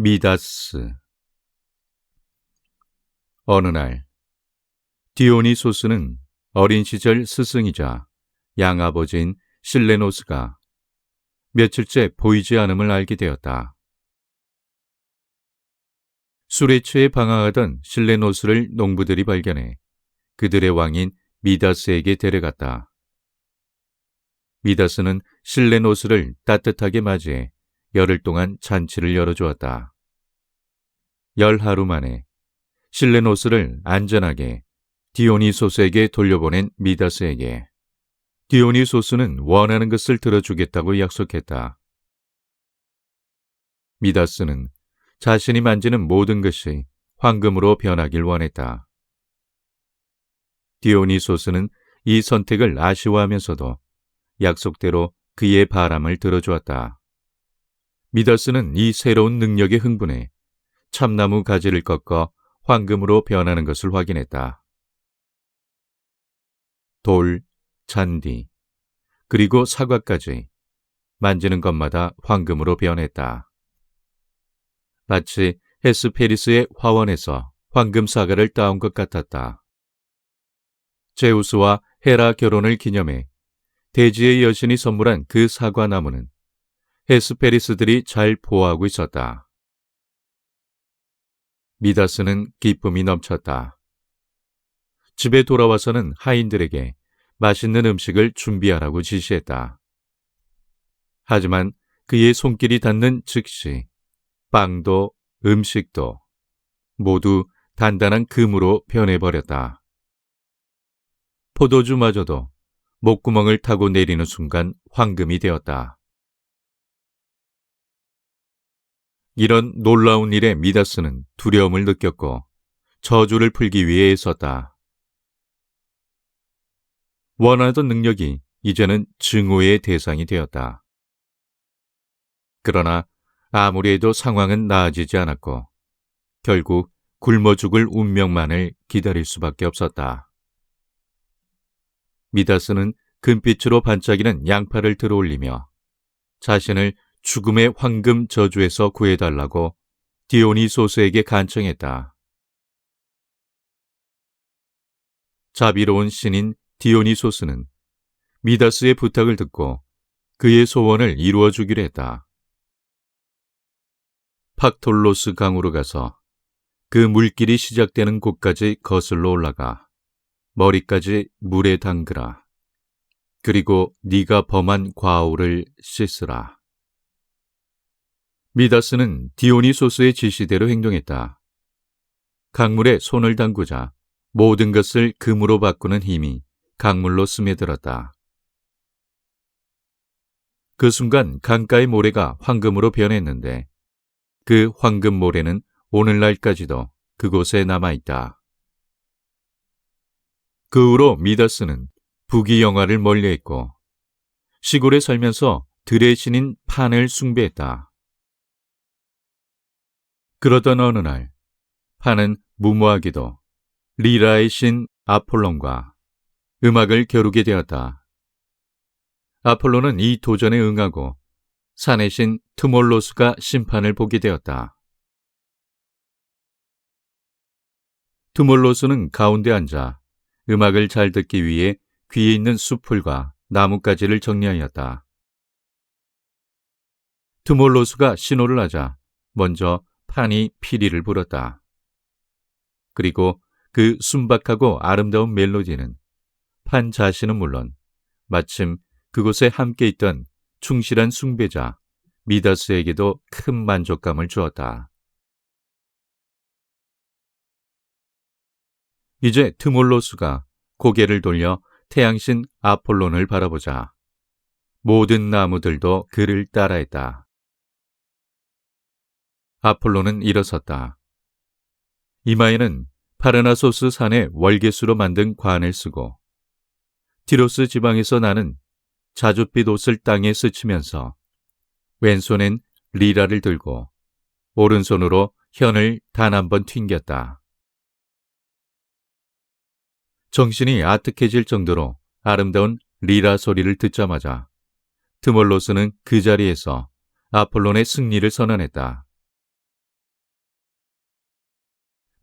미다스. 어느 날 디오니소스는 어린 시절 스승이자 양아버지인 실레노스가 며칠째 보이지 않음을 알게 되었다. 술에 취해 방황하던 실레노스를 농부들이 발견해 그들의 왕인 미다스에게 데려갔다. 미다스는 실레노스를 따뜻하게 맞이해 열흘 동안 잔치를 열어주었다. 열하루 만에 실레노스를 안전하게 디오니소스에게 돌려보낸 미다스에게 디오니소스는 원하는 것을 들어주겠다고 약속했다. 미다스는 자신이 만지는 모든 것이 황금으로 변하길 원했다. 디오니소스는 이 선택을 아쉬워하면서도 약속대로 그의 바람을 들어주었다. 미다스는 이 새로운 능력에 흥분해 참나무 가지를 꺾어 황금으로 변하는 것을 확인했다. 돌, 잔디, 그리고 사과까지 만지는 것마다 황금으로 변했다. 마치 헤스페리스의 화원에서 황금 사과를 따온 것 같았다. 제우스와 헤라 결혼을 기념해 대지의 여신이 선물한 그 사과나무는 헤스페리스들이 잘 보호하고 있었다. 미다스는 기쁨이 넘쳤다. 집에 돌아와서는 하인들에게 맛있는 음식을 준비하라고 지시했다. 하지만 그의 손길이 닿는 즉시 빵도 음식도 모두 단단한 금으로 변해버렸다. 포도주마저도 목구멍을 타고 내리는 순간 황금이 되었다. 이런 놀라운 일에 미다스는 두려움을 느꼈고 저주를 풀기 위해 애썼다. 원하던 능력이 이제는 증오의 대상이 되었다. 그러나 아무리 해도 상황은 나아지지 않았고 결국 굶어 죽을 운명만을 기다릴 수밖에 없었다. 미다스는 금빛으로 반짝이는 양팔을 들어올리며 자신을 죽음의 황금 저주에서 구해달라고 디오니소스에게 간청했다. 자비로운 신인 디오니소스는 미다스의 부탁을 듣고 그의 소원을 이루어 주기로 했다. 팍톨로스 강으로 가서 그 물길이 시작되는 곳까지 거슬러 올라가 머리까지 물에 담그라. 그리고 네가 범한 과오를 씻으라. 미다스는 디오니소스의 지시대로 행동했다. 강물에 손을 담그자 모든 것을 금으로 바꾸는 힘이 강물로 스며들었다. 그 순간 강가의 모래가 황금으로 변했는데 그 황금 모래는 오늘날까지도 그곳에 남아있다. 그 후로 미다스는 부귀영화를 멀리했고 시골에 살면서 들의 신인 판을 숭배했다. 그러던 어느 날 판은 무모하게도 리라의 신 아폴론과 음악을 겨루게 되었다. 아폴론은 이 도전에 응하고 산의 신 트몰로스가 심판을 보게 되었다. 트몰로스는 가운데 앉아 음악을 잘 듣기 위해 귀에 있는 숲풀과 나뭇가지를 정리하였다. 트몰로스가 신호를 하자 먼저 판이 피리를 불었다. 그리고 그 순박하고 아름다운 멜로디는 판 자신은 물론 마침 그곳에 함께 있던 충실한 숭배자 미다스에게도 큰 만족감을 주었다. 이제 트몰로스가 고개를 돌려 태양신 아폴론을 바라보자 모든 나무들도 그를 따라했다. 아폴론은 일어섰다. 이마에는 파르나소스 산의 월계수로 만든 관을 쓰고 티로스 지방에서 나는 자줏빛 옷을 땅에 스치면서 왼손엔 리라를 들고 오른손으로 현을 단 한 번 튕겼다. 정신이 아득해질 정도로 아름다운 리라 소리를 듣자마자 트몰로스는 그 자리에서 아폴론의 승리를 선언했다.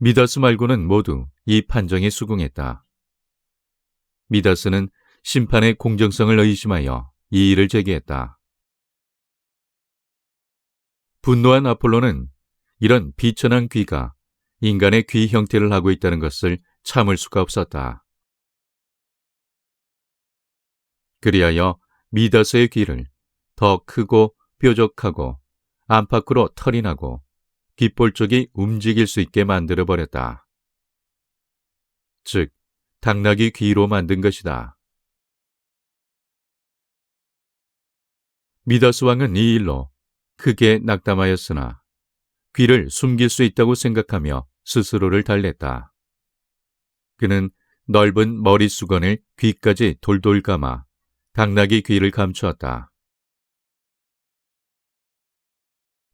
미다스 말고는 모두 이 판정에 수긍했다. 미다스는 심판의 공정성을 의심하여 이의를 제기했다. 분노한 아폴로는 이런 비천한 귀가 인간의 귀 형태를 하고 있다는 것을 참을 수가 없었다. 그리하여 미다스의 귀를 더 크고 뾰족하고 안팎으로 털이 나고 귓볼 쪽이 움직일 수 있게 만들어버렸다. 즉, 당나귀 귀로 만든 것이다. 미다스 왕은 이 일로 크게 낙담하였으나 귀를 숨길 수 있다고 생각하며 스스로를 달랬다. 그는 넓은 머리수건을 귀까지 돌돌 감아 당나귀 귀를 감추었다.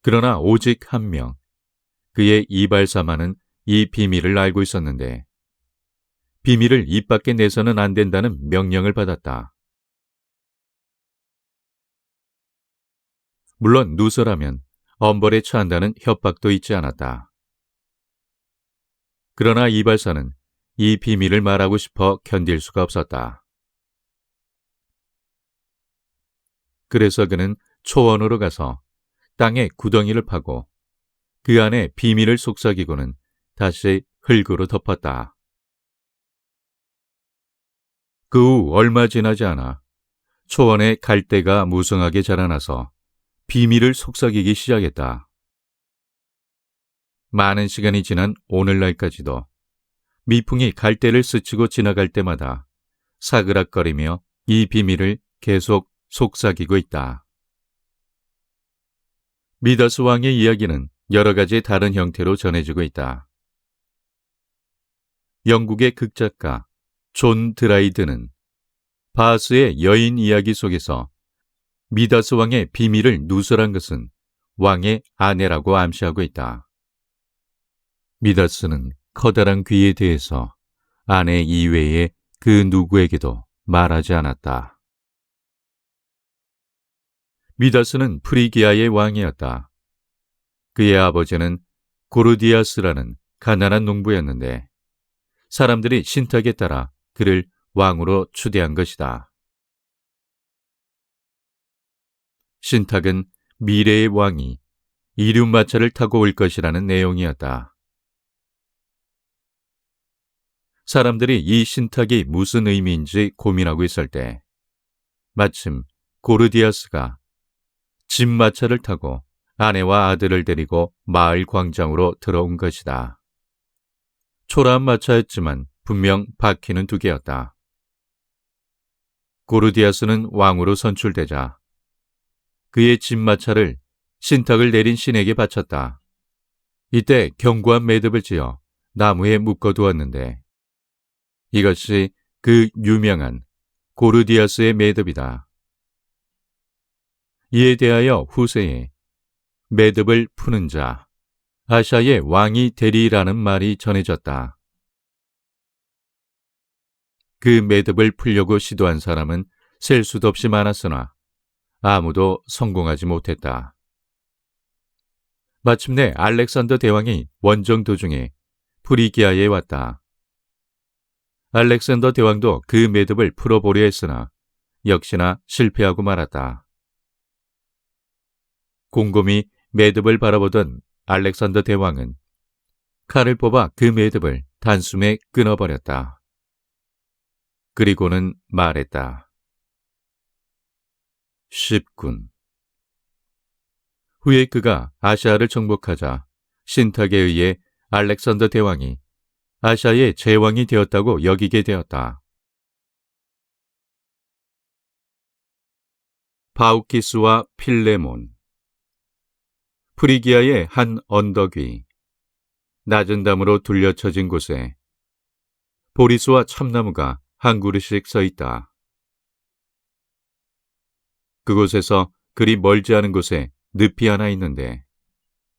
그러나 오직 한 명, 그의 이발사만은 이 비밀을 알고 있었는데 비밀을 입 밖에 내서는 안 된다는 명령을 받았다. 물론 누설하면 엄벌에 처한다는 협박도 있지 않았다. 그러나 이발사는 이 비밀을 말하고 싶어 견딜 수가 없었다. 그래서 그는 초원으로 가서 땅에 구덩이를 파고 그 안에 비밀을 속삭이고는 다시 흙으로 덮었다. 그 후 얼마 지나지 않아 초원에 갈대가 무성하게 자라나서 비밀을 속삭이기 시작했다. 많은 시간이 지난 오늘날까지도 미풍이 갈대를 스치고 지나갈 때마다 사그락거리며 이 비밀을 계속 속삭이고 있다. 미다스 왕의 이야기는 여러 가지 다른 형태로 전해지고 있다. 영국의 극작가 존 드라이드는 바하스의 여인 이야기 속에서 미다스 왕의 비밀을 누설한 것은 왕의 아내라고 암시하고 있다. 미다스는 커다란 귀에 대해서 아내 이외에 그 누구에게도 말하지 않았다. 미다스는 프리기아의 왕이었다. 그의 아버지는 고르디아스라는 가난한 농부였는데 사람들이 신탁에 따라 그를 왕으로 추대한 것이다. 신탁은 미래의 왕이 이륜마차를 타고 올 것이라는 내용이었다. 사람들이 이 신탁이 무슨 의미인지 고민하고 있을 때 마침 고르디아스가 집마차를 타고 아내와 아들을 데리고 마을 광장으로 들어온 것이다. 초라한 마차였지만 분명 바퀴는 2개였다. 고르디아스는 왕으로 선출되자 그의 집마차를 신탁을 내린 신에게 바쳤다. 이때 견고한 매듭을 지어 나무에 묶어두었는데 이것이 그 유명한 고르디아스의 매듭이다. 이에 대하여 후세에 매듭을 푸는 자, 아샤의 왕이 되리라는 말이 전해졌다. 그 매듭을 풀려고 시도한 사람은 셀 수도 없이 많았으나 아무도 성공하지 못했다. 마침내 알렉산더 대왕이 원정 도중에 프리기아에 왔다. 알렉산더 대왕도 그 매듭을 풀어보려 했으나 역시나 실패하고 말았다. 곰곰이 매듭을 바라보던 알렉산더 대왕은 칼을 뽑아 그 매듭을 단숨에 끊어버렸다. 그리고는 말했다. 쉽군. 후에 그가 아시아를 정복하자 신탁에 의해 알렉산더 대왕이 아시아의 제왕이 되었다고 여기게 되었다. 바우키스와 필레몬. 프리기아의 한 언덕 위 낮은 담으로 둘려쳐진 곳에 보리수와 참나무가 한 그루씩 서 있다. 그곳에서 그리 멀지 않은 곳에 늪이 하나 있는데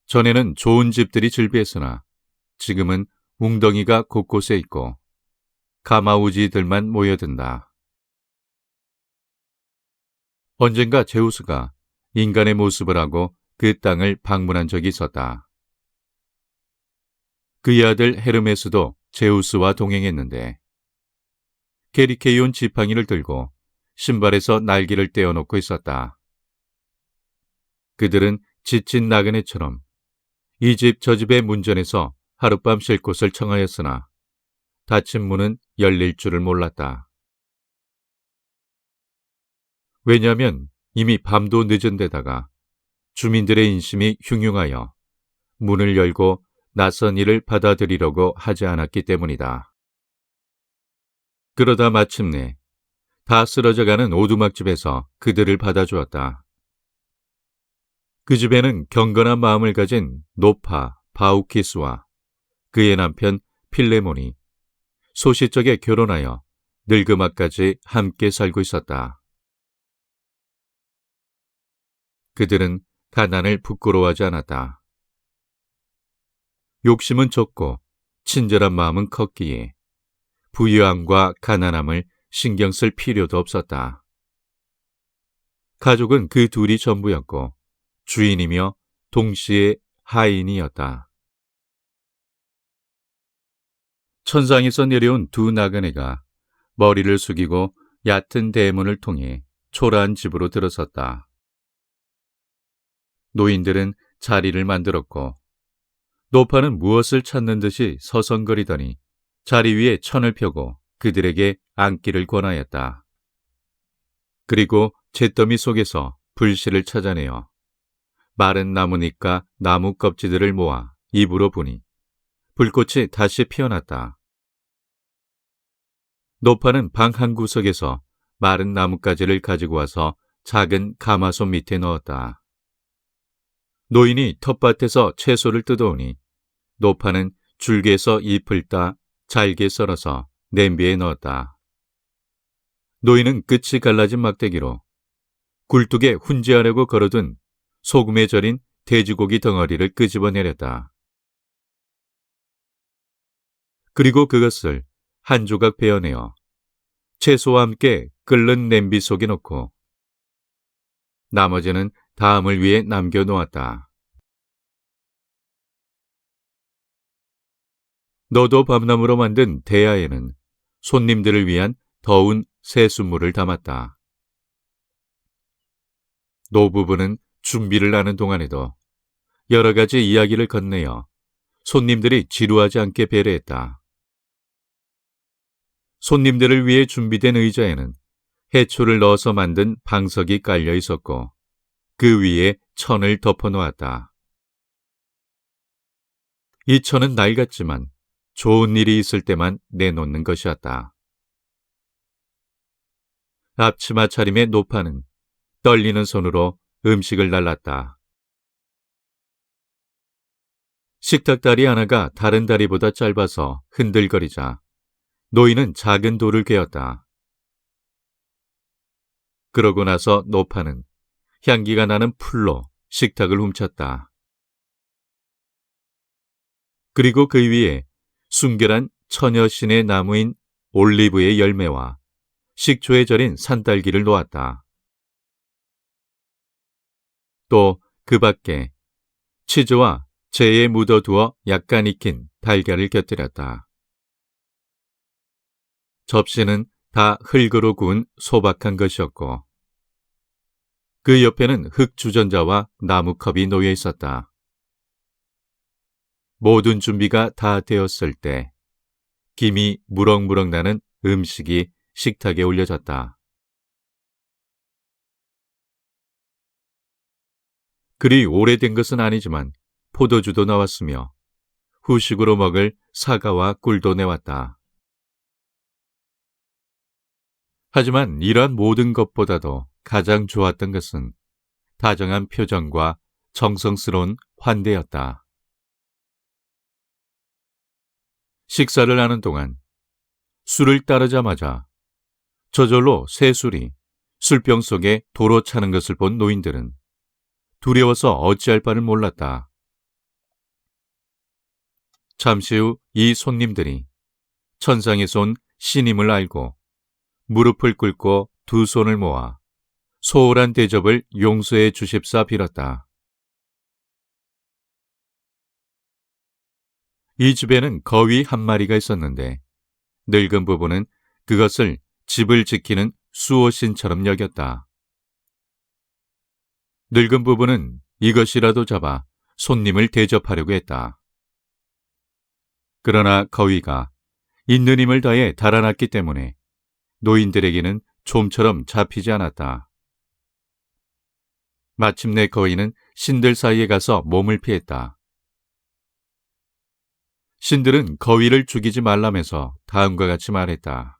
전에는 좋은 집들이 즐비했으나 지금은 웅덩이가 곳곳에 있고 가마우지들만 모여든다. 언젠가 제우스가 인간의 모습을 하고 그 땅을 방문한 적이 있었다. 그의 아들 헤르메스도 제우스와 동행했는데 게리케이온 지팡이를 들고 신발에서 날개를 떼어놓고 있었다. 그들은 지친 나그네처럼 이 집 저 집의 문전에서 하룻밤 쉴 곳을 청하였으나 닫힌 문은 열릴 줄을 몰랐다. 왜냐하면 이미 밤도 늦은 데다가 주민들의 인심이 흉흉하여 문을 열고 낯선 이를 받아들이려고 하지 않았기 때문이다. 그러다 마침내 다 쓰러져가는 오두막집에서 그들을 받아주었다. 그 집에는 경건한 마음을 가진 노파 바우키스와 그의 남편 필레몬이 소시적에 결혼하여 늙음아까지 함께 살고 있었다. 그들은 가난을 부끄러워하지 않았다. 욕심은 적고 친절한 마음은 컸기에 부유함과 가난함을 신경 쓸 필요도 없었다. 가족은 그 둘이 전부였고 주인이며 동시에 하인이었다. 천상에서 내려온 두 나그네가 머리를 숙이고 얕은 대문을 통해 초라한 집으로 들어섰다. 노인들은 자리를 만들었고 노파는 무엇을 찾는 듯이 서성거리더니 자리 위에 천을 펴고 그들에게 앉기를 권하였다. 그리고 잿더미 속에서 불씨를 찾아내어 마른 나뭇잎과 나무 껍질들을 모아 입으로 부니 불꽃이 다시 피어났다. 노파는 방 한 구석에서 마른 나뭇가지를 가지고 와서 작은 가마솥 밑에 넣었다. 노인이 텃밭에서 채소를 뜯어오니 노파는 줄기에서 잎을 따 잘게 썰어서 냄비에 넣었다. 노인은 끝이 갈라진 막대기로 굴뚝에 훈제하려고 걸어둔 소금에 절인 돼지고기 덩어리를 끄집어내렸다. 그리고 그것을 한 조각 베어내어 채소와 함께 끓는 냄비 속에 넣고 나머지는 다음을 위해 남겨놓았다. 너도 밤나무로 만든 대야에는 손님들을 위한 더운 새순물을 담았다. 노부부는 준비를 하는 동안에도 여러 가지 이야기를 건네어 손님들이 지루하지 않게 배려했다. 손님들을 위해 준비된 의자에는 해초를 넣어서 만든 방석이 깔려 있었고 그 위에 천을 덮어 놓았다. 이 천은 낡았지만 좋은 일이 있을 때만 내놓는 것이었다. 앞치마 차림의 노파는 떨리는 손으로 음식을 날랐다. 식탁 다리 하나가 다른 다리보다 짧아서 흔들거리자 노인은 작은 돌을 괴었다. 그러고 나서 노파는 향기가 나는 풀로 식탁을 훔쳤다. 그리고 그 위에 순결한 처녀신의 나무인 올리브의 열매와 식초에 절인 산딸기를 놓았다. 또 그 밖에 치즈와 재에 묻어두어 약간 익힌 달걀을 곁들였다. 접시는 다 흙으로 구운 소박한 것이었고 그 옆에는 흙 주전자와 나무컵이 놓여 있었다. 모든 준비가 다 되었을 때 김이 무럭무럭 나는 음식이 식탁에 올려졌다. 그리 오래된 것은 아니지만 포도주도 나왔으며 후식으로 먹을 사과와 꿀도 내왔다. 하지만 이러한 모든 것보다도 가장 좋았던 것은 다정한 표정과 정성스러운 환대였다. 식사를 하는 동안 술을 따르자마자 저절로 새 술이 술병 속에 도로 차는 것을 본 노인들은 두려워서 어찌할 바를 몰랐다. 잠시 후 이 손님들이 천상에서 온 신임을 알고 무릎을 꿇고 두 손을 모아 소홀한 대접을 용서해 주십사 빌었다. 이 집에는 거위 한 마리가 있었는데 늙은 부부는 그것을 집을 지키는 수호신처럼 여겼다. 늙은 부부는 이것이라도 잡아 손님을 대접하려고 했다. 그러나 거위가 있는 힘을 다해 달아났기 때문에 노인들에게는 좀처럼 잡히지 않았다. 마침내 거위는 신들 사이에 가서 몸을 피했다. 신들은 거위를 죽이지 말라면서 다음과 같이 말했다.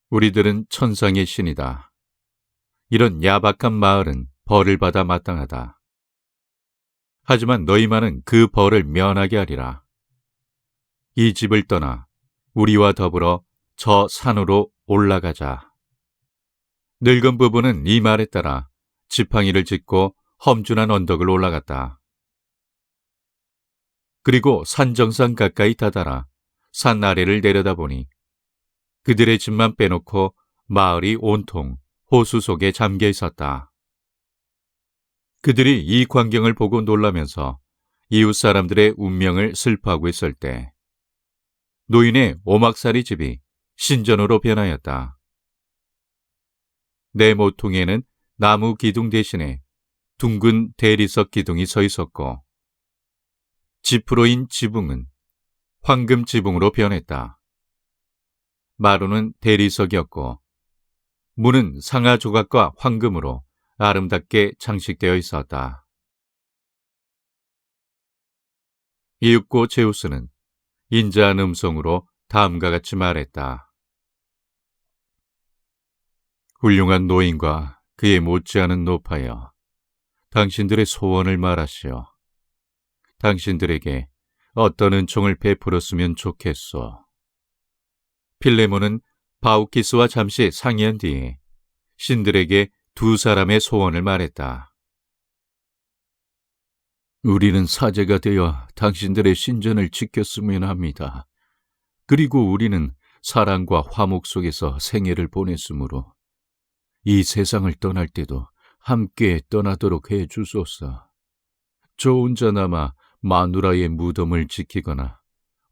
우리들은 천상의 신이다. 이런 야박한 마을은 벌을 받아 마땅하다. 하지만 너희만은 그 벌을 면하게 하리라. 이 집을 떠나 우리와 더불어 저 산으로 올라가자. 늙은 부부는 이 말에 따라 지팡이를 짚고 험준한 언덕을 올라갔다. 그리고 산 정상 가까이 다다라 산 아래를 내려다보니 그들의 집만 빼놓고 마을이 온통 호수 속에 잠겨 있었다. 그들이 이 광경을 보고 놀라면서 이웃 사람들의 운명을 슬퍼하고 있을 때 노인의 오막살이 집이 신전으로 변하였다. 내 모퉁이에는 나무 기둥 대신에 둥근 대리석 기둥이 서 있었고 지프로인 지붕은 황금 지붕으로 변했다. 마루는 대리석이었고 문은 상아 조각과 황금으로 아름답게 장식되어 있었다. 이윽고 제우스는 인자한 음성으로 다음과 같이 말했다. 훌륭한 노인과 그의 못지않은 노파여, 당신들의 소원을 말하시오. 당신들에게 어떤 은총을 베풀었으면 좋겠소. 필레몬은 바우키스와 잠시 상의한 뒤에 신들에게 두 사람의 소원을 말했다. 우리는 사제가 되어 당신들의 신전을 지켰으면 합니다. 그리고 우리는 사랑과 화목 속에서 생애를 보냈으므로 이 세상을 떠날 때도 함께 떠나도록 해주소서. 저 혼자나마 마누라의 무덤을 지키거나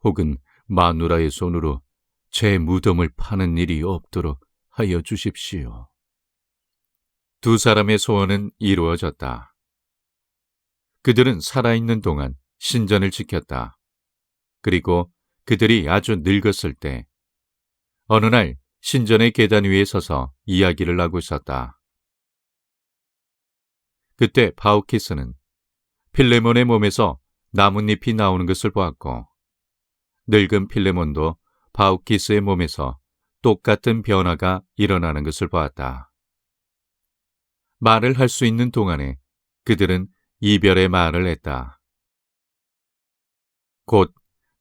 혹은 마누라의 손으로 제 무덤을 파는 일이 없도록 하여 주십시오. 두 사람의 소원은 이루어졌다. 그들은 살아있는 동안 신전을 지켰다. 그리고 그들이 아주 늙었을 때 어느 날 신전의 계단 위에 서서 이야기를 하고 있었다. 그때 바우키스는 필레몬의 몸에서 나뭇잎이 나오는 것을 보았고 늙은 필레몬도 바우키스의 몸에서 똑같은 변화가 일어나는 것을 보았다. 말을 할 수 있는 동안에 그들은 이별의 말을 했다. 곧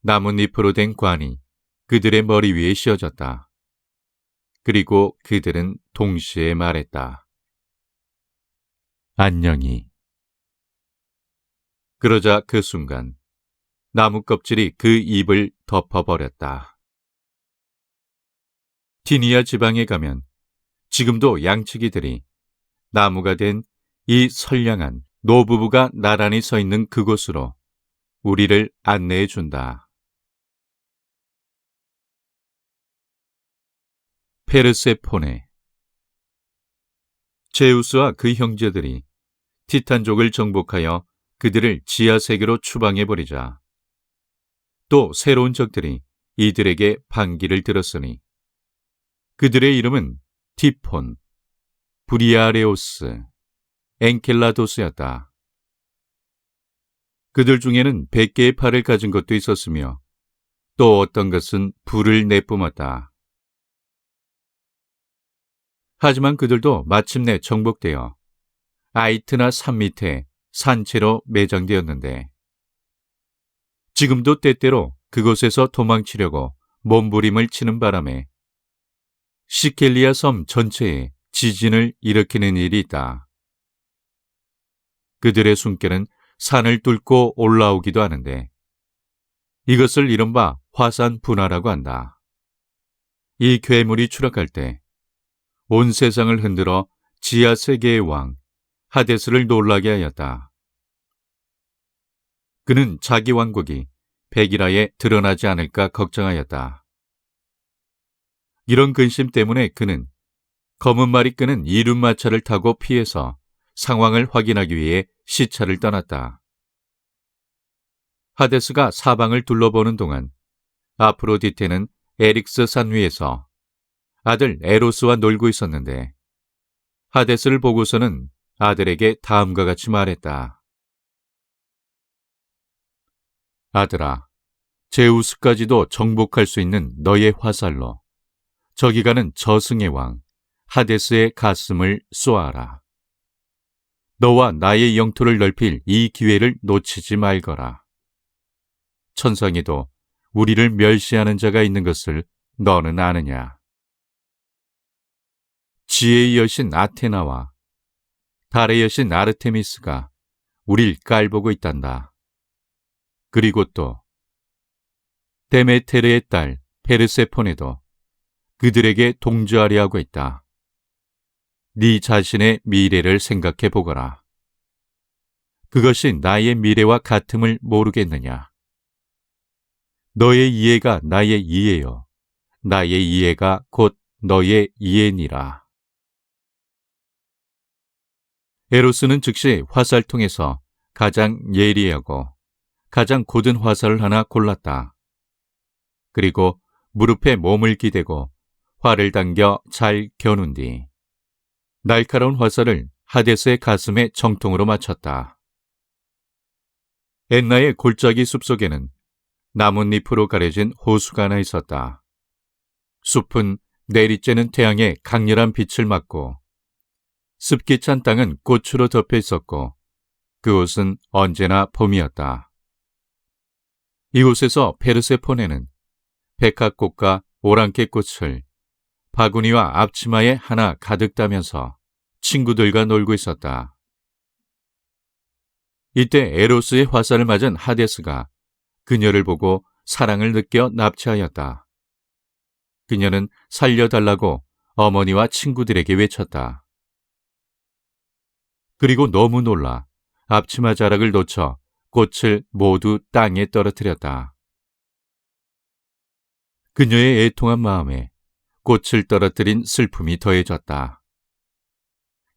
나뭇잎으로 된 관이 그들의 머리 위에 씌워졌다. 그리고 그들은 동시에 말했다. 안녕히. 그러자 그 순간 나무 껍질이 그 입을 덮어버렸다. 티니아 지방에 가면 지금도 양치기들이 나무가 된 이 선량한 노부부가 나란히 서 있는 그곳으로 우리를 안내해 준다. 페르세포네. 제우스와 그 형제들이 티탄족을 정복하여 그들을 지하세계로 추방해버리자 또 새로운 적들이 이들에게 반기를 들었으니 그들의 이름은 티폰, 브리아레오스, 엔켈라도스였다. 그들 중에는 100개의 팔을 가진 것도 있었으며 또 어떤 것은 불을 내뿜었다. 하지만 그들도 마침내 정복되어 아이트나 산 밑에 산채로 매장되었는데 지금도 때때로 그곳에서 도망치려고 몸부림을 치는 바람에 시켈리아 섬 전체에 지진을 일으키는 일이 있다. 그들의 숨결은 산을 뚫고 올라오기도 하는데 이것을 이른바 화산 분화라고 한다. 이 괴물이 추락할 때 온 세상을 흔들어 지하 세계의 왕 하데스를 놀라게 하였다. 그는 자기 왕국이 백일하에 드러나지 않을까 걱정하였다. 이런 근심 때문에 그는 검은 말이 끄는 이륜마차를 타고 피해서 상황을 확인하기 위해 시차를 떠났다. 하데스가 사방을 둘러보는 동안 아프로디테는 에릭스 산 위에서 아들 에로스와 놀고 있었는데 하데스를 보고서는 아들에게 다음과 같이 말했다. 아들아, 제우스까지도 정복할 수 있는 너의 화살로 저기 가는 저승의 왕 하데스의 가슴을 쏘아라. 너와 나의 영토를 넓힐 이 기회를 놓치지 말거라. 천상에도 우리를 멸시하는 자가 있는 것을 너는 아느냐? 지혜의 여신 아테나와 달의 여신 아르테미스가 우릴 깔보고 있단다. 그리고 또 데메테르의 딸 페르세폰에도 그들에게 동조하려 하고 있다. 네 자신의 미래를 생각해 보거라. 그것이 나의 미래와 같음을 모르겠느냐? 너의 이해가 나의 이해요. 나의 이해가 곧 너의 이해니라. 에로스는 즉시 화살통에서 가장 예리하고 가장 곧은 화살을 하나 골랐다. 그리고 무릎에 몸을 기대고 활을 당겨 잘 겨눈 뒤 날카로운 화살을 하데스의 가슴에 정통으로 맞췄다. 엔나의 골짜기 숲속에는 나뭇잎으로 가려진 호수가 하나 있었다. 숲은 내리쬐는 태양의 강렬한 빛을 맞고 습기 찬 땅은 꽃으로 덮여 있었고 그곳은 언제나 봄이었다. 이곳에서 페르세포네는 백합꽃과 오랑캐꽃을 바구니와 앞치마에 하나 가득 따면서 친구들과 놀고 있었다. 이때 에로스의 화살을 맞은 하데스가 그녀를 보고 사랑을 느껴 납치하였다. 그녀는 살려달라고 어머니와 친구들에게 외쳤다. 그리고 너무 놀라 앞치마 자락을 놓쳐 꽃을 모두 땅에 떨어뜨렸다. 그녀의 애통한 마음에 꽃을 떨어뜨린 슬픔이 더해졌다.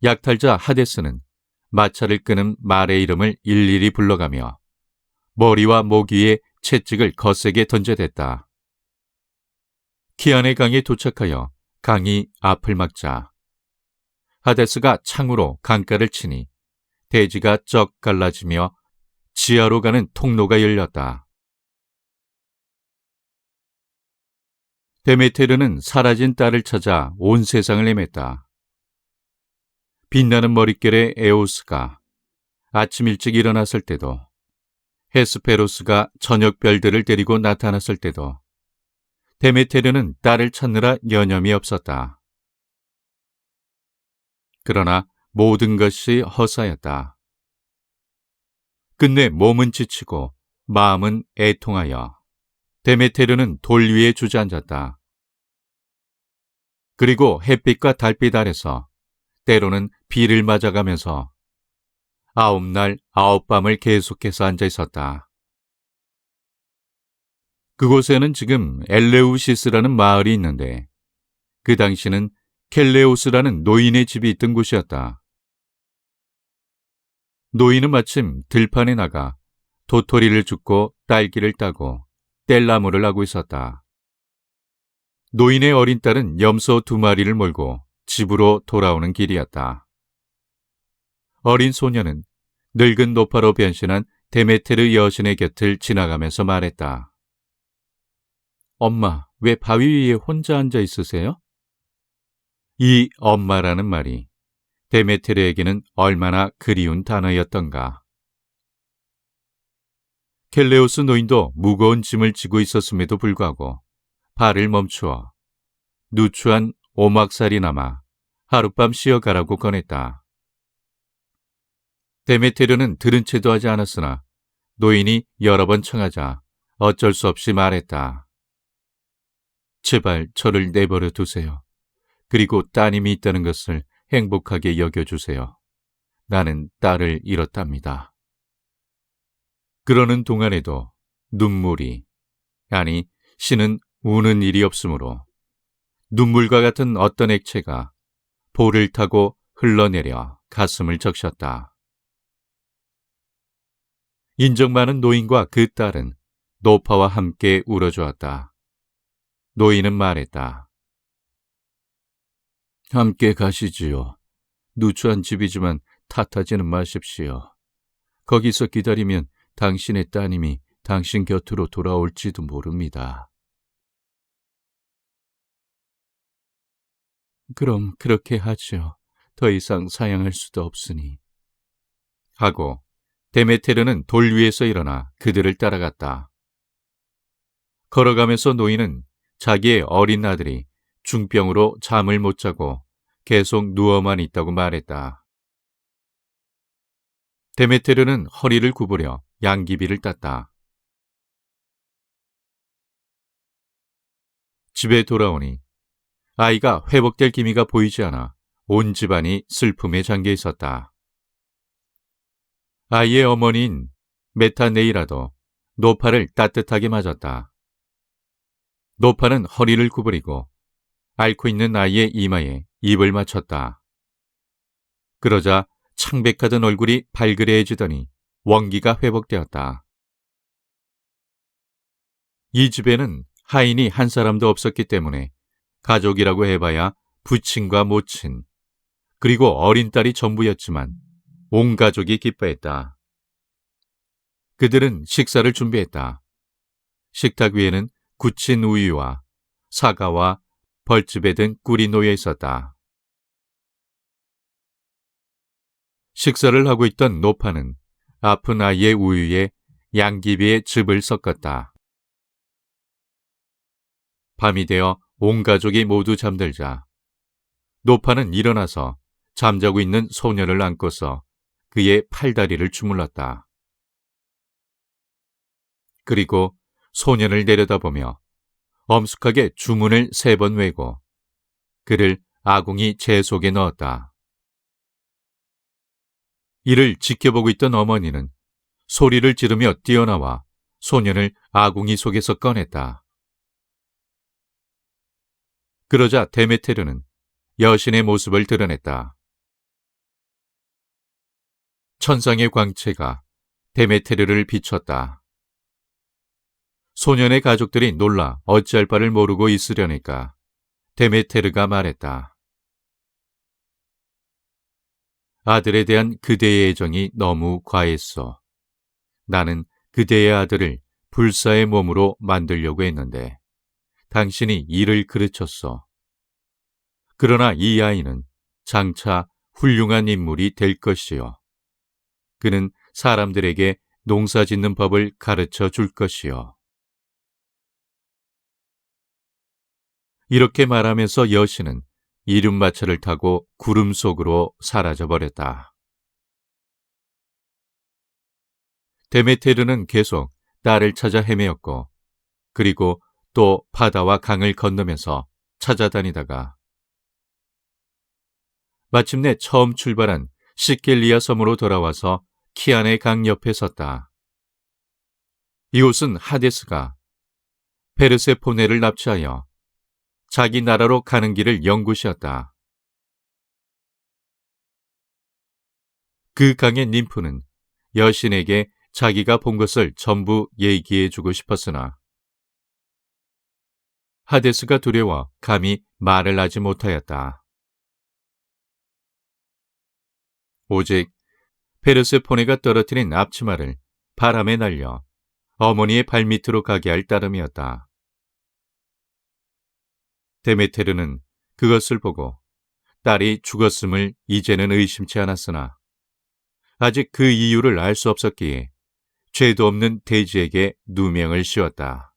약탈자 하데스는 마차를 끄는 말의 이름을 일일이 불러가며 머리와 목 위에 채찍을 거세게 던져댔다. 키안의 강에 도착하여 강이 앞을 막자 하데스가 창으로 강가를 치니 대지가 쩍 갈라지며 지하로 가는 통로가 열렸다. 데메테르는 사라진 딸을 찾아 온 세상을 헤맸다. 빛나는 머릿결의 에오스가 아침 일찍 일어났을 때도 헤스페로스가 저녁 별들을 데리고 나타났을 때도 데메테르는 딸을 찾느라 여념이 없었다. 그러나 모든 것이 허사였다. 끝내 몸은 지치고 마음은 애통하여 데메테르는 돌 위에 주저앉았다. 그리고 햇빛과 달빛 아래서 때로는 비를 맞아가면서 9날 9밤을 계속해서 앉아 있었다. 그곳에는 지금 엘레우시스라는 마을이 있는데 그 당시는 켈레오스라는 노인의 집이 있던 곳이었다. 노인은 마침 들판에 나가 도토리를 줍고 딸기를 따고 뗄나무를 하고 있었다. 노인의 어린 딸은 염소 2마리를 몰고 집으로 돌아오는 길이었다. 어린 소녀는 늙은 노파로 변신한 데메테르 여신의 곁을 지나가면서 말했다. 엄마, 왜 바위 위에 혼자 앉아 있으세요? 이 엄마라는 말이 데메테르에게는 얼마나 그리운 단어였던가. 켈레오스 노인도 무거운 짐을 지고 있었음에도 불구하고 발을 멈추어 누추한 오막살이 남아 하룻밤 쉬어가라고 권했다. 데메테르는 들은 채도 하지 않았으나 노인이 여러 번 청하자 어쩔 수 없이 말했다. 제발 저를 내버려 두세요. 그리고 따님이 있다는 것을 행복하게 여겨주세요. 나는 딸을 잃었답니다. 그러는 동안에도 눈물이, 아니 씨는 우는 일이 없으므로 눈물과 같은 어떤 액체가 볼을 타고 흘러내려 가슴을 적셨다. 인정 많은 노인과 그 딸은 노파와 함께 울어주었다. 노인은 말했다. 함께 가시지요. 누추한 집이지만 탓하지는 마십시오. 거기서 기다리면 당신의 따님이 당신 곁으로 돌아올지도 모릅니다. 그럼 그렇게 하죠. 더 이상 사양할 수도 없으니. 하고 데메테르는 돌 위에서 일어나 그들을 따라갔다. 걸어가면서 노인은 자기의 어린 아들이 중병으로 잠을 못 자고 계속 누워만 있다고 말했다. 데메테르는 허리를 구부려 양귀비를 땄다. 집에 돌아오니 아이가 회복될 기미가 보이지 않아 온 집안이 슬픔에 잠겨 있었다. 아이의 어머니인 메타네이라도 노파를 따뜻하게 맞았다. 노파는 허리를 구부리고 앓고 있는 아이의 이마에 입을 맞췄다. 그러자 창백하던 얼굴이 발그레해지더니 원기가 회복되었다. 이 집에는 하인이 한 사람도 없었기 때문에 가족이라고 해봐야 부친과 모친, 그리고 어린 딸이 전부였지만 온 가족이 기뻐했다. 그들은 식사를 준비했다. 식탁 위에는 굳힌 우유와 사과와 벌집에 든 꿀이 놓여 있었다. 식사를 하고 있던 노파는 아픈 아이의 우유에 양귀비의 즙을 섞었다. 밤이 되어 온 가족이 모두 잠들자 노파는 일어나서 잠자고 있는 소녀를 안고서 그의 팔다리를 주물렀다. 그리고 소년을 내려다보며 엄숙하게 주문을 3번 외고 그를 아궁이 재 속에 넣었다. 이를 지켜보고 있던 어머니는 소리를 지르며 뛰어나와 소년을 아궁이 속에서 꺼냈다. 그러자 데메테르는 여신의 모습을 드러냈다. 천상의 광채가 데메테르를 비췄다. 소년의 가족들이 놀라 어찌할 바를 모르고 있으려니까 데메테르가 말했다. 아들에 대한 그대의 애정이 너무 과했소. 나는 그대의 아들을 불사의 몸으로 만들려고 했는데 당신이 이를 그르쳤소. 그러나 이 아이는 장차 훌륭한 인물이 될 것이요. 그는 사람들에게 농사 짓는 법을 가르쳐 줄 것이요. 이렇게 말하면서 여신은 이륜마차를 타고 구름 속으로 사라져버렸다. 데메테르는 계속 딸을 찾아 헤매었고 그리고 또 바다와 강을 건너면서 찾아다니다가 마침내 처음 출발한 시켈리아 섬으로 돌아와서 키안의 강 옆에 섰다. 이곳은 하데스가 페르세포네를 납치하여 자기 나라로 가는 길을 연 곳이었다. 그 강의 님프는 여신에게 자기가 본 것을 전부 얘기해주고 싶었으나 하데스가 두려워 감히 말을 하지 못하였다. 오직 페르세포네가 떨어뜨린 앞치마를 바람에 날려 어머니의 발밑으로 가게 할 따름이었다. 데메테르는 그것을 보고 딸이 죽었음을 이제는 의심치 않았으나 아직 그 이유를 알 수 없었기에 죄도 없는 돼지에게 누명을 씌웠다.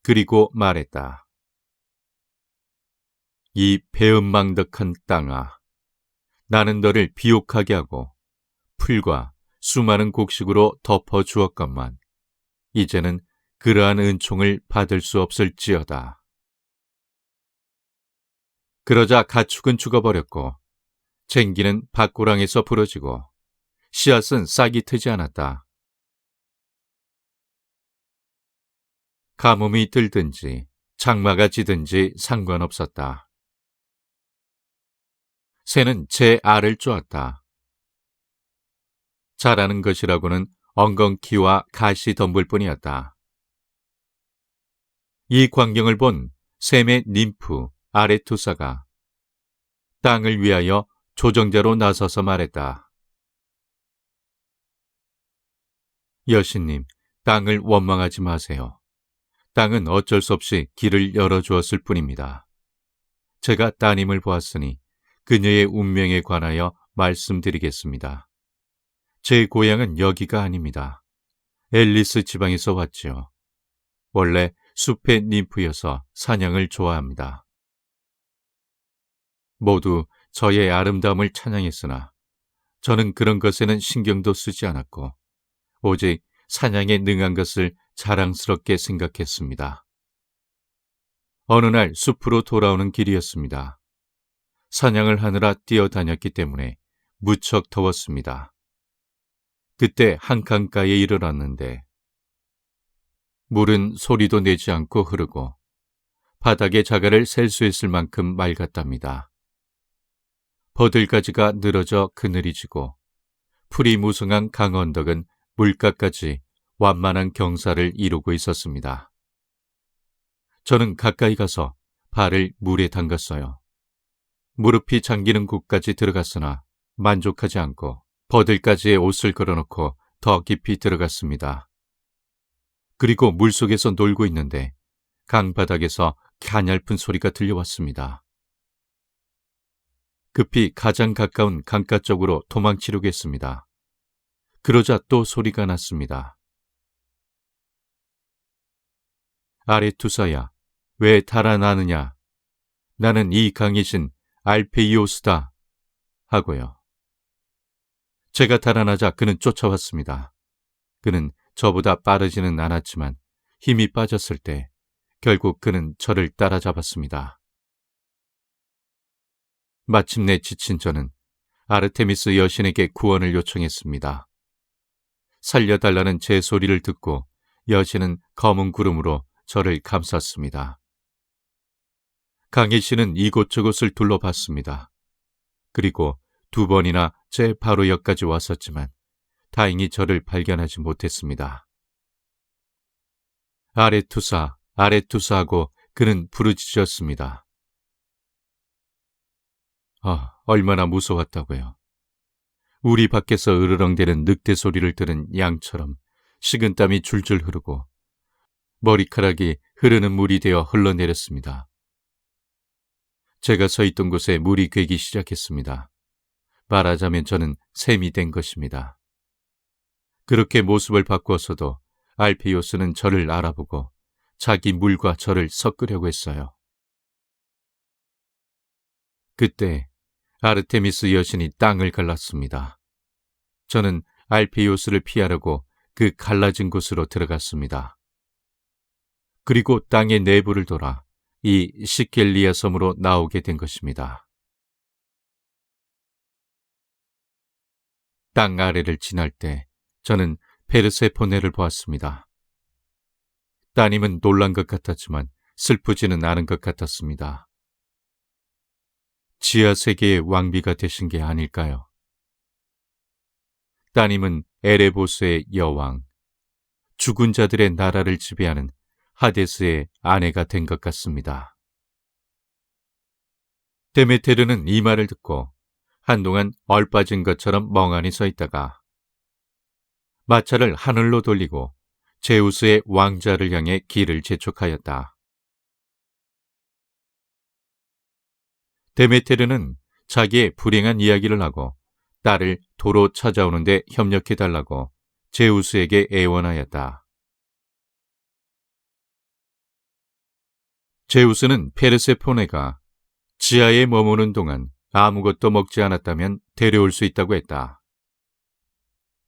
그리고 말했다. 이 배은망덕한 땅아, 나는 너를 비옥하게 하고 풀과 수많은 곡식으로 덮어 주었건만 이제는 그러한 은총을 받을 수 없을지어다. 그러자 가축은 죽어버렸고 쟁기는 밭고랑에서 부러지고 씨앗은 싹이 트지 않았다. 가뭄이 들든지 장마가 지든지 상관없었다. 새는 제 알을 쪼았다. 자라는 것이라고는 엉겅퀴와 가시 덤불 뿐이었다. 이 광경을 본 셈의 님프 아레투사가 땅을 위하여 조정자로 나서서 말했다. 여신님, 땅을 원망하지 마세요. 땅은 어쩔 수 없이 길을 열어주었을 뿐입니다. 제가 따님을 보았으니 그녀의 운명에 관하여 말씀드리겠습니다. 제 고향은 여기가 아닙니다. 앨리스 지방에서 왔지요. 원래 숲의 님프여서 사냥을 좋아합니다. 모두 저의 아름다움을 찬양했으나 저는 그런 것에는 신경도 쓰지 않았고 오직 사냥에 능한 것을 자랑스럽게 생각했습니다. 어느 날 숲으로 돌아오는 길이었습니다. 사냥을 하느라 뛰어다녔기 때문에 무척 더웠습니다. 그때 한 강가에 이르렀는데 물은 소리도 내지 않고 흐르고 바닥에 자갈을 셀 수 있을 만큼 맑았답니다. 버들가지가 늘어져 그늘이 지고 풀이 무성한 강언덕은 물가까지 완만한 경사를 이루고 있었습니다. 저는 가까이 가서 발을 물에 담갔어요. 무릎이 잠기는 곳까지 들어갔으나 만족하지 않고 버들가지에 옷을 걸어놓고 더 깊이 들어갔습니다. 그리고 물속에서 놀고 있는데 강바닥에서 가냘픈 소리가 들려왔습니다. 급히 가장 가까운 강가 쪽으로 도망치려고 했습니다. 그러자 또 소리가 났습니다. 아레투사야, 왜 달아나느냐? 나는 이 강이신 알페이오스다. 하고요. 제가 달아나자 그는 쫓아왔습니다. 그는 저보다 빠르지는 않았지만 힘이 빠졌을 때 결국 그는 저를 따라잡았습니다. 마침내 지친 저는 아르테미스 여신에게 구원을 요청했습니다. 살려달라는 제 소리를 듣고 여신은 검은 구름으로 저를 감쌌습니다. 강희 씨는 이곳저곳을 둘러봤습니다. 그리고 2번이나 제 바로 옆까지 왔었지만 다행히 저를 발견하지 못했습니다. 아레투사, 아레투사 하고 그는 부르짖었습니다. 얼마나 무서웠다고요. 우리 밖에서 으르렁대는 늑대 소리를 들은 양처럼 식은땀이 줄줄 흐르고 머리카락이 흐르는 물이 되어 흘러내렸습니다. 제가 서 있던 곳에 물이 괴기 시작했습니다. 말하자면 저는 샘이 된 것입니다. 그렇게 모습을 바꾸어서도 알페이오스는 저를 알아보고 자기 물과 저를 섞으려고 했어요. 그때 아르테미스 여신이 땅을 갈랐습니다. 저는 알페이오스를 피하려고 그 갈라진 곳으로 들어갔습니다. 그리고 땅의 내부를 돌아 이 시켈리아 섬으로 나오게 된 것입니다. 땅 아래를 지날 때 저는 페르세포네를 보았습니다. 따님은 놀란 것 같았지만 슬프지는 않은 것 같았습니다. 지하 세계의 왕비가 되신 게 아닐까요? 따님은 에레보스의 여왕, 죽은 자들의 나라를 지배하는 하데스의 아내가 된 것 같습니다. 데메테르는 이 말을 듣고 한동안 얼빠진 것처럼 멍하니 서 있다가 마차를 하늘로 돌리고 제우스의 왕자를 향해 길을 재촉하였다. 데메테르는 자기의 불행한 이야기를 하고 딸을 도로 찾아오는데 협력해달라고 제우스에게 애원하였다. 제우스는 페르세포네가 지하에 머무는 동안 아무것도 먹지 않았다면 데려올 수 있다고 했다.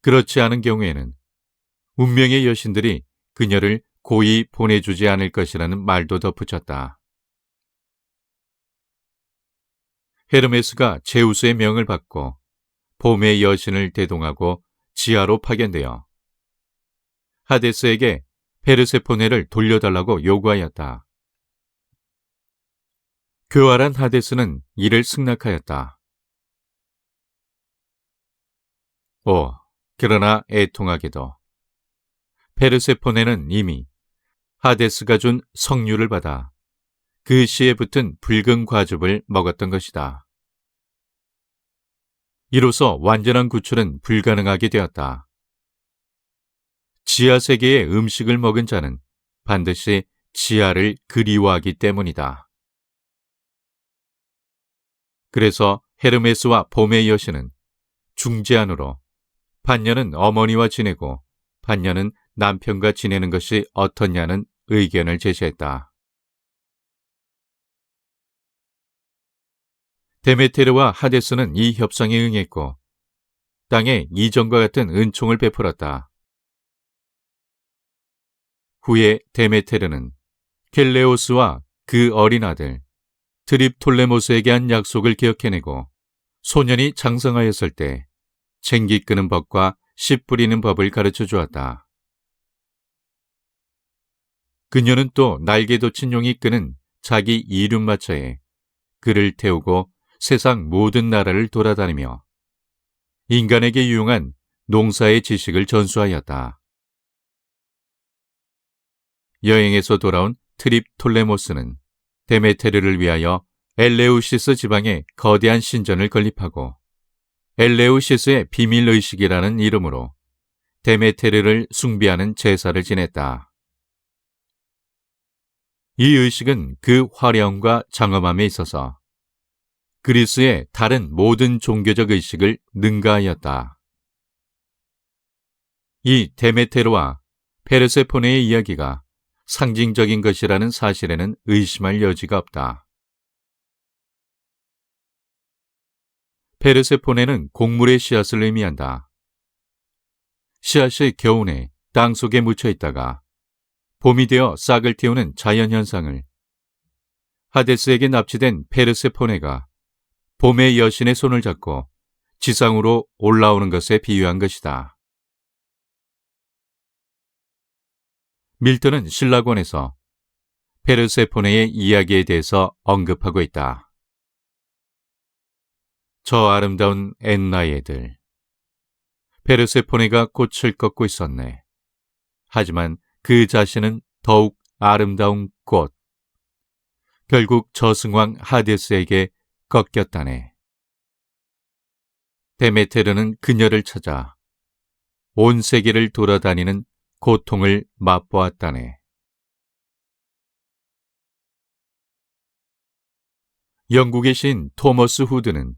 그렇지 않은 경우에는 운명의 여신들이 그녀를 고이 보내주지 않을 것이라는 말도 덧붙였다. 헤르메스가 제우스의 명을 받고 봄의 여신을 대동하고 지하로 파견되어 하데스에게 페르세포네를 돌려달라고 요구하였다. 교활한 하데스는 이를 승낙하였다. 그러나 애통하게도 페르세포네는 이미 하데스가 준 석류를 받아 그 씨에 붙은 붉은 과즙을 먹었던 것이다. 이로써 완전한 구출은 불가능하게 되었다. 지하 세계의 음식을 먹은 자는 반드시 지하를 그리워하기 때문이다. 그래서 헤르메스와 봄의 여신은 중재안으로 반년은 어머니와 지내고 반년은 남편과 지내는 것이 어떻냐는 의견을 제시했다. 데메테르와 하데스는 이 협상에 응했고 땅에 이전과 같은 은총을 베풀었다. 후에 데메테르는 켈레오스와 그 어린 아들 트립톨레모스에게 한 약속을 기억해내고 소년이 장성하였을 때 챙기 끄는 법과 씨 뿌리는 법을 가르쳐 주었다. 그녀는 또 날개 돋친 용이 끄는 자기 이륜마차에 그를 태우고 세상 모든 나라를 돌아다니며 인간에게 유용한 농사의 지식을 전수하였다. 여행에서 돌아온 트립톨레모스는 데메테르를 위하여 엘레우시스 지방에 거대한 신전을 건립하고 엘레우시스의 비밀의식이라는 이름으로 데메테르를 숭배하는 제사를 지냈다. 이 의식은 그 화려함과 장엄함에 있어서 그리스의 다른 모든 종교적 의식을 능가하였다. 이 데메테르와 페르세포네의 이야기가 상징적인 것이라는 사실에는 의심할 여지가 없다. 페르세포네는 곡물의 씨앗을 의미한다. 씨앗이 겨우내 땅 속에 묻혀 있다가 봄이 되어 싹을 틔우는 자연현상을 하데스에게 납치된 페르세포네가 봄의 여신의 손을 잡고 지상으로 올라오는 것에 비유한 것이다. 밀턴은 신라권에서 페르세포네의 이야기에 대해서 언급하고 있다. 저 아름다운 엔나의 애들. 페르세포네가 꽃을 꺾고 있었네. 하지만 그 자신은 더욱 아름다운 꽃. 결국 저승왕 하데스에게 꺾였다네. 데메테르는 그녀를 찾아 온 세계를 돌아다니는 고통을 맛보았다네. 영국의 시인 토머스 후드는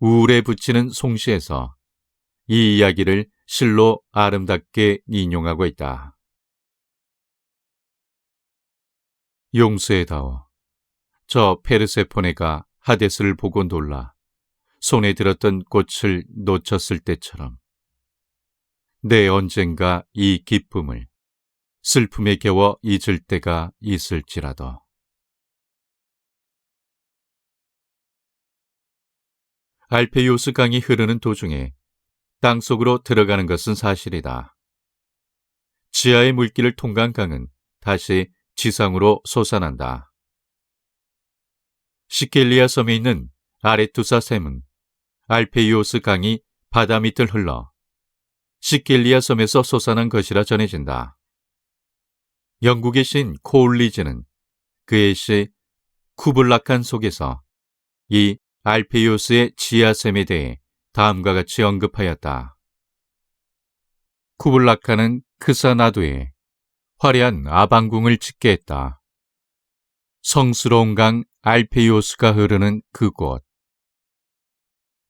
우울에 붙이는 송시에서 이 이야기를 실로 아름답게 인용하고 있다. 용서해다오. 저 페르세포네가 하데스를 보고 놀라 손에 들었던 꽃을 놓쳤을 때처럼 내 언젠가 이 기쁨을 슬픔에 겨워 잊을 때가 있을지라도. 알페이오스 강이 흐르는 도중에 땅속으로 들어가는 것은 사실이다. 지하의 물길을 통과한 강은 다시 지상으로 솟아난다. 시켈리아 섬에 있는 아레투사 샘은 알페이오스 강이 바다 밑을 흘러 시켈리아 섬에서 솟아난 것이라 전해진다. 영국의 시인 코올리즈는 그의 시 쿠블라칸 속에서 이 알페이오스의 지하샘에 대해 다음과 같이 언급하였다. 쿠블라칸은 크사나두에 화려한 아방궁을 짓게 했다. 성스러운 강 알페이오스가 흐르는 그곳.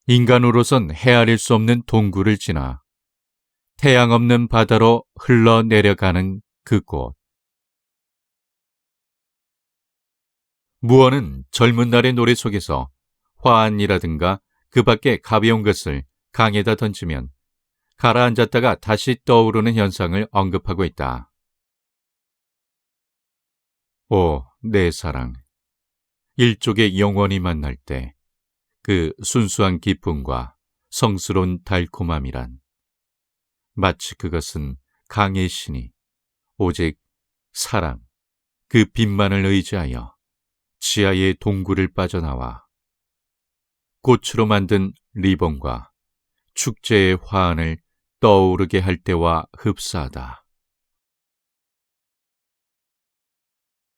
인간으로선 헤아릴 수 없는 동굴을 지나 태양 없는 바다로 흘러내려가는 그곳. 무어는 젊은 날의 노래 속에서 화환이라든가 그 밖에 가벼운 것을 강에다 던지면 가라앉았다가 다시 떠오르는 현상을 언급하고 있다. 오, 내 사랑. 일족의 영원히 만날 때 그 순수한 기쁨과 성스러운 달콤함이란 마치 그것은 강의 신이 오직 사랑, 그 빛만을 의지하여 지하의 동굴을 빠져나와 꽃으로 만든 리본과 축제의 화환을 떠오르게 할 때와 흡사하다.